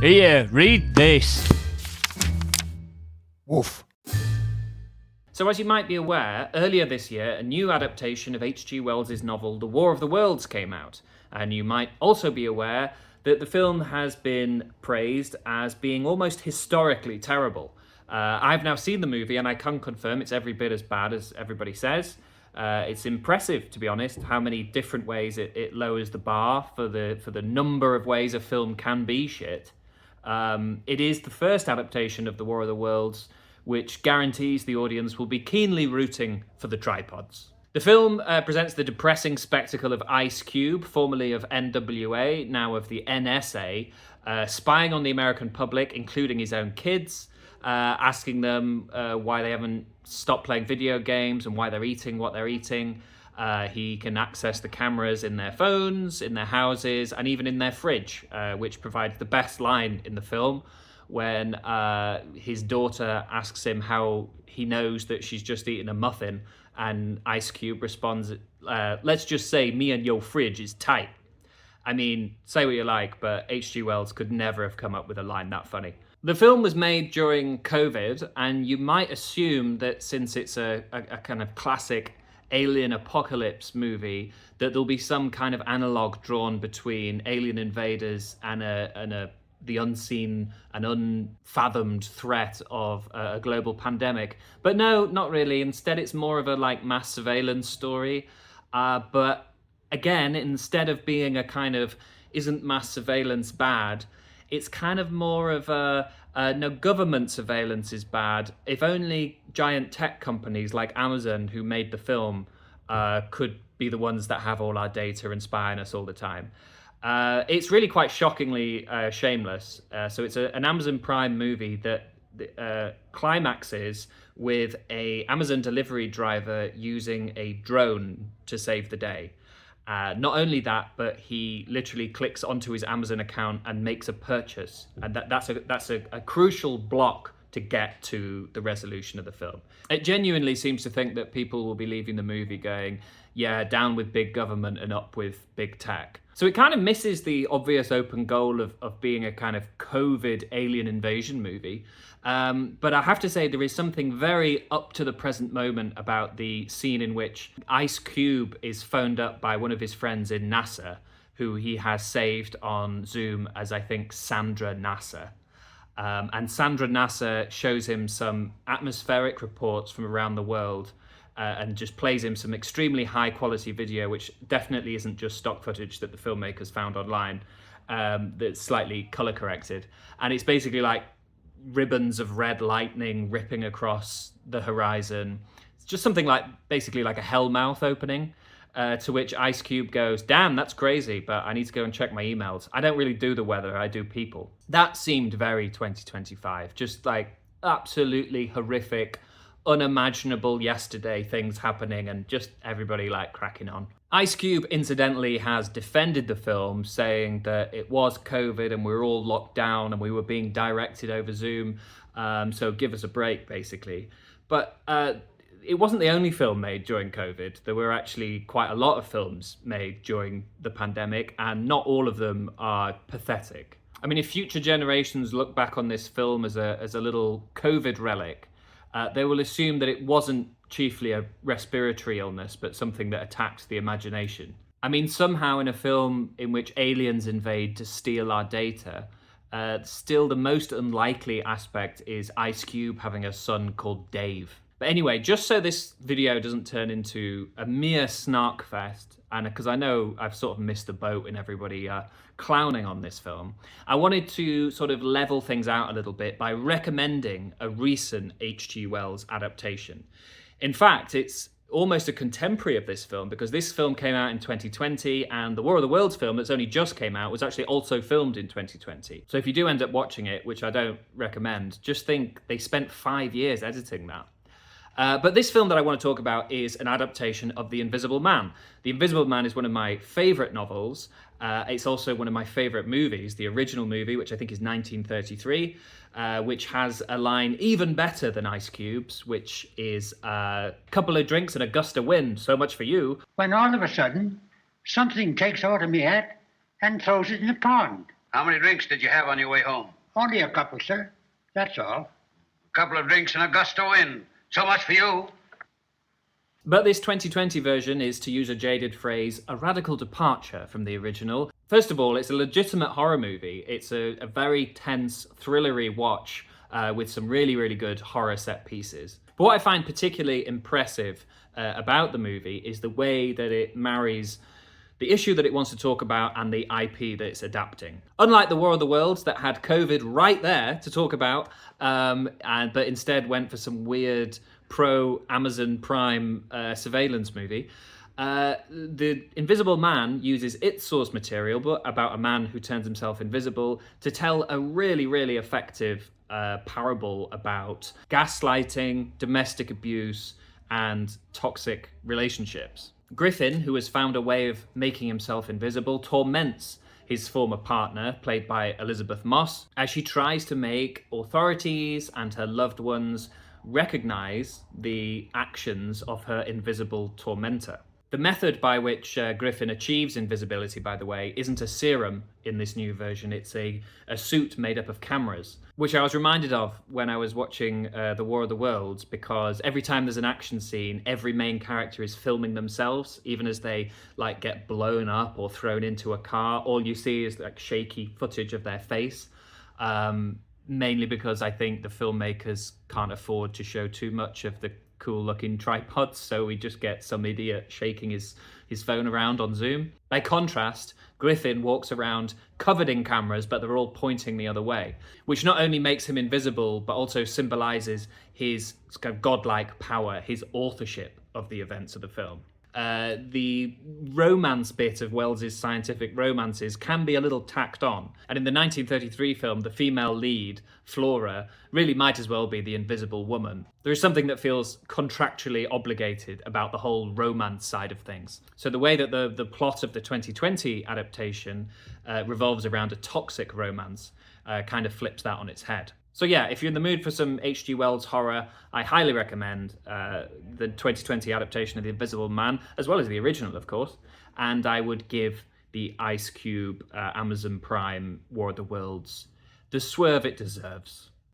Here, read this. Woof. So as you might be aware, earlier this year, a new adaptation of H.G. Wells' novel The War of the Worlds came out. And you might also be aware that the film has been praised as being almost historically terrible. I've now seen the movie and I can confirm it's every bit as bad as everybody says. It's impressive, to be honest, how many different ways it lowers the bar for the number of ways a film can be shit. It is the first adaptation of The War of the Worlds, which guarantees the audience will be keenly rooting for the tripods. The film presents the depressing spectacle of Ice Cube, formerly of NWA, now of the NSA, spying on the American public, including his own kids, asking them why they haven't stopped playing video games and why they're eating what they're eating. He can access the cameras in their phones, in their houses, and even in their fridge, which provides the best line in the film when his daughter asks him how he knows that she's just eaten a muffin, and Ice Cube responds, let's just say me and your fridge is tight. I mean, say what you like, but H.G. Wells could never have come up with a line that funny. The film was made during COVID, and you might assume that since it's a kind of classic alien apocalypse movie, that there'll be some kind of analog drawn between alien invaders and the unseen and unfathomed threat of a global pandemic. But no, not really. Instead, it's more of a mass surveillance story. But again, instead of being a kind of isn't mass surveillance bad, it's kind of more of no, government surveillance is bad. If only giant tech companies like Amazon, who made the film, could be the ones that have all our data and spy on us all the time. It's really quite shockingly shameless. So it's an Amazon Prime movie that climaxes with a Amazon delivery driver using a drone to save the day. Not only that, but he literally clicks onto his Amazon account and makes a purchase. And that's a crucial block to get to the resolution of the film. It genuinely seems to think that people will be leaving the movie going, yeah, down with big government and up with big tech. So it kind of misses the obvious open goal of being a kind of COVID alien invasion movie. But I have to say there is something very up to the present moment about the scene in which Ice Cube is phoned up by one of his friends in NASA, who he has saved on Zoom as, I think, Sandra NASA. And Sandra NASA shows him some atmospheric reports from around the world and just plays him some extremely high quality video, which definitely isn't just stock footage that the filmmakers found online, that's slightly color corrected. And it's basically like ribbons of red lightning ripping across the horizon. It's just something like basically like a hellmouth opening. To which Ice Cube goes, damn, that's crazy, but I need to go and check my emails. I don't really do the weather, I do people. That seemed very 2025, just like absolutely horrific, unimaginable yesterday things happening and just everybody cracking on. Ice Cube incidentally has defended the film, saying that it was COVID and we were all locked down and we were being directed over Zoom, so give us a break basically. But it wasn't the only film made during COVID. There were actually quite a lot of films made during the pandemic, and not all of them are pathetic. I mean, if future generations look back on this film as a little COVID relic, they will assume that it wasn't chiefly a respiratory illness, but something that attacked the imagination. I mean, somehow in a film in which aliens invade to steal our data, still the most unlikely aspect is Ice Cube having a son called Dave. But anyway, just so this video doesn't turn into a mere snark fest, and because I know I've sort of missed the boat in everybody clowning on this film, I wanted to sort of level things out a little bit by recommending a recent H.G. Wells adaptation. In fact, it's almost a contemporary of this film, because this film came out in 2020 and the War of the Worlds film that's only just came out was actually also filmed in 2020. So if you do end up watching it, which I don't recommend, just think they spent 5 years editing that. But this film that I want to talk about is an adaptation of The Invisible Man. The Invisible Man is one of my favourite novels. It's also one of my favourite movies, the original movie, which I think is 1933, which has a line even better than Ice Cube's, which is a couple of drinks and a gust of wind, so much for you. When all of a sudden, something takes hold of me head and throws it in the pond. How many drinks did you have on your way home? Only a couple, sir. That's all. A couple of drinks and a gust of wind. So much for you. But this 2020 version is, to use a jaded phrase, a radical departure from the original. First of all, it's a legitimate horror movie. It's a very tense, thrillery watch with some really, really good horror set pieces. But what I find particularly impressive about the movie is the way that it marries the issue that it wants to talk about and the IP that it's adapting. Unlike The War of the Worlds that had COVID right there to talk about, but instead went for some weird pro-Amazon Prime surveillance movie, The Invisible Man uses its source material, but about a man who turns himself invisible, to tell a really, really effective parable about gaslighting, domestic abuse, and toxic relationships. Griffin, who has found a way of making himself invisible, torments his former partner, played by Elizabeth Moss, as she tries to make authorities and her loved ones recognize the actions of her invisible tormentor. The method by which Griffin achieves invisibility, by the way, isn't a serum in this new version. It's a suit made up of cameras, which I was reminded of when I was watching The War of the Worlds, because every time there's an action scene, every main character is filming themselves, even as they get blown up or thrown into a car. All you see is shaky footage of their face. Mainly because I think the filmmakers can't afford to show too much of the cool looking tripods, so we just get some idiot shaking his phone around on Zoom. By contrast, Griffin walks around covered in cameras, but they're all pointing the other way, which not only makes him invisible, but also symbolizes his kind of godlike power, his authorship of the events of the film. The romance bit of Wells's scientific romances can be a little tacked on. And in the 1933 film, the female lead, Flora, really might as well be the Invisible Woman. There is something that feels contractually obligated about the whole romance side of things. So the way that the plot of the 2020 adaptation revolves around a toxic romance kind of flips that on its head. So yeah, if you're in the mood for some H.G. Wells horror, I highly recommend the 2020 adaptation of The Invisible Man, as well as the original, of course. And I would give the Ice Cube Amazon Prime War of the Worlds the swerve it deserves.